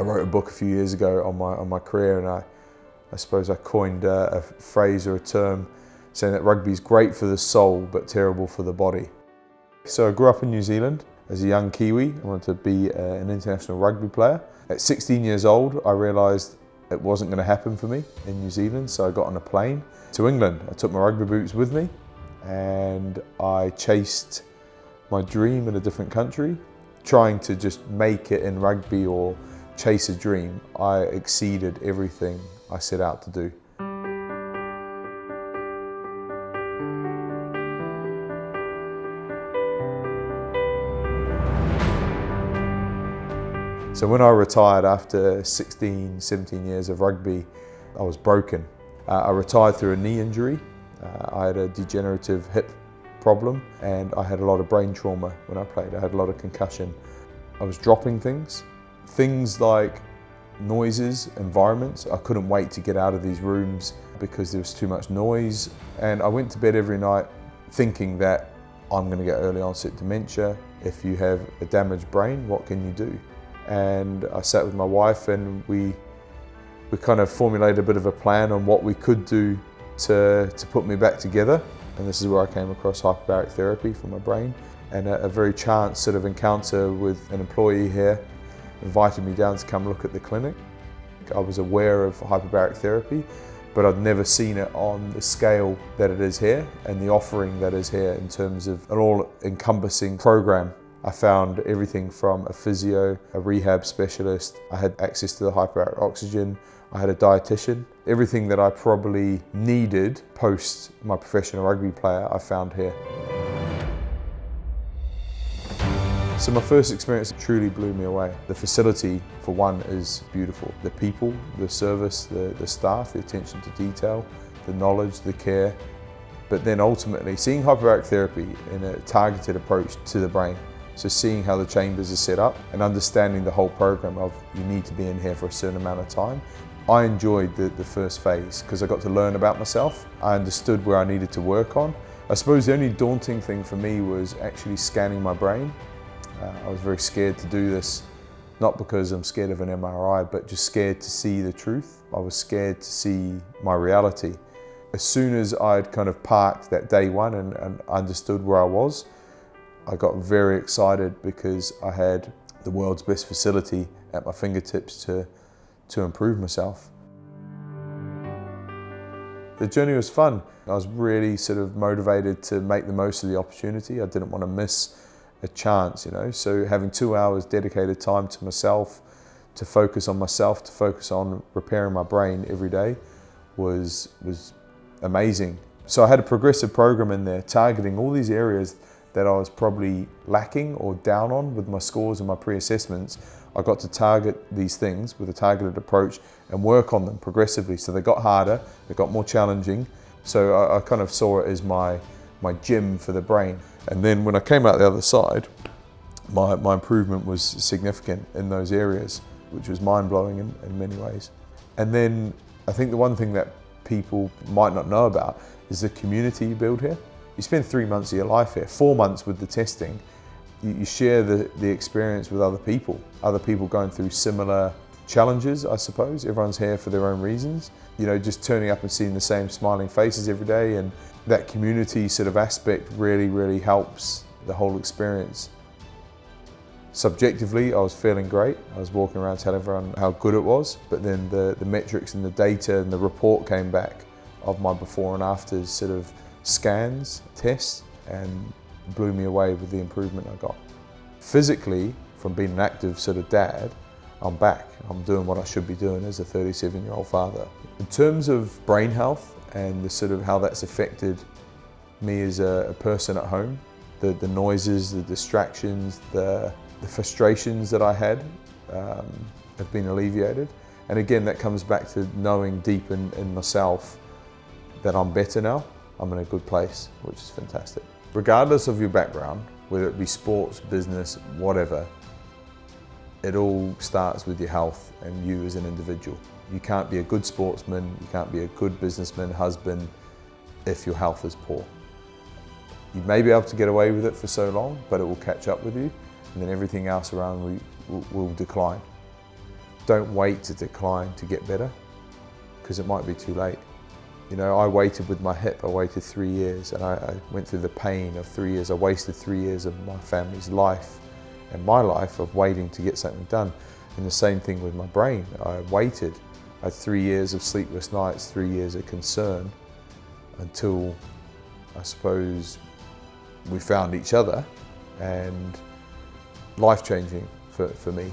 wrote a book a few years ago on my career, and I suppose I coined a phrase or a term saying that rugby is great for the soul but terrible for the body. So I grew up in New Zealand as a young Kiwi. I wanted to be an international rugby player. At 16 years old, I realised it wasn't going to happen for me in New Zealand, so I got on a plane to England. I took my rugby boots with me and I chased my dream in a different country, trying to just make it in rugby or chase a dream. I exceeded everything I set out to do. So when I retired after 16, 17 years of rugby, I was broken. I retired through a knee injury. I had a degenerative hip problem and I had a lot of brain trauma when I played. I had a lot of concussion. I was dropping things like noises, environments. I couldn't wait to get out of these rooms because there was too much noise. And I went to bed every night thinking that I'm going to get early onset dementia. If you have a damaged brain, what can you do? And I sat with my wife and we kind of formulated a bit of a plan on what we could do to put me back together. And this is where I came across hyperbaric therapy for my brain. And a very chance sort of encounter with an employee here invited me down to come look at the clinic. I was aware of hyperbaric therapy, but I'd never seen it on the scale that it is here and the offering that is here in terms of an all-encompassing program. I found everything from a physio, a rehab specialist. I had access to the hyperbaric oxygen. I had a dietitian. Everything that I probably needed post my professional rugby player, I found here. So my first experience truly blew me away. The facility, for one, is beautiful. The people, the service, the staff, the attention to detail, the knowledge, the care. But then ultimately, seeing hyperbaric therapy in a targeted approach to the brain. So seeing how the chambers are set up and understanding the whole program of you need to be in here for a certain amount of time. I enjoyed the first phase because I got to learn about myself. I understood where I needed to work on. I suppose the only daunting thing for me was actually scanning my brain. I was very scared to do this, not because I'm scared of an MRI, but just scared to see the truth. I was scared to see my reality. As soon as I'd kind of parked that day one and understood where I was, I got very excited because I had the world's best facility at my fingertips to improve myself. The journey was fun. I was really sort of motivated to make the most of the opportunity. I didn't want to miss a chance, you know. So having 2 hours dedicated time to myself, to focus on myself, to focus on repairing my brain every day was amazing. So I had a progressive program in there targeting all these areas that I was probably lacking or down on with my scores and my pre-assessments. I got to target these things with a targeted approach and work on them progressively. So they got harder, they got more challenging. So I kind of saw it as my gym for the brain. And then when I came out the other side, my improvement was significant in those areas, which was mind-blowing in many ways. And then I think the one thing that people might not know about is the community you build here. You spend 3 months of your life here, 4 months with the testing. You share the experience with other people going through similar challenges, I suppose. Everyone's here for their own reasons. You know, just turning up and seeing the same smiling faces every day, and that community sort of aspect really, really helps the whole experience. Subjectively, I was feeling great. I was walking around telling everyone how good it was, but then the metrics and the data and the report came back of my before and afters sort of scans, tests, and blew me away with the improvement I got. Physically, from being an active sort of dad, I'm back. I'm doing what I should be doing as a 37-year-old father. In terms of brain health and the sort of how that's affected me as a person at home, the noises, the distractions, the frustrations that I had have been alleviated. And again, that comes back to knowing deep in myself that I'm better now. I'm in a good place, which is fantastic. Regardless of your background, whether it be sports, business, whatever, it all starts with your health and you as an individual. You can't be a good sportsman, you can't be a good businessman, husband, if your health is poor. You may be able to get away with it for so long, but it will catch up with you, and then everything else around you will decline. don't wait to decline to get better, because it might be too late. You know, I waited with my hip, I waited 3 years, and I went through the pain of 3 years. I wasted 3 years of my family's life and my life of waiting to get something done. And the same thing with my brain. I waited. I had 3 years of sleepless nights, 3 years of concern, until I suppose we found each other, and life-changing for me.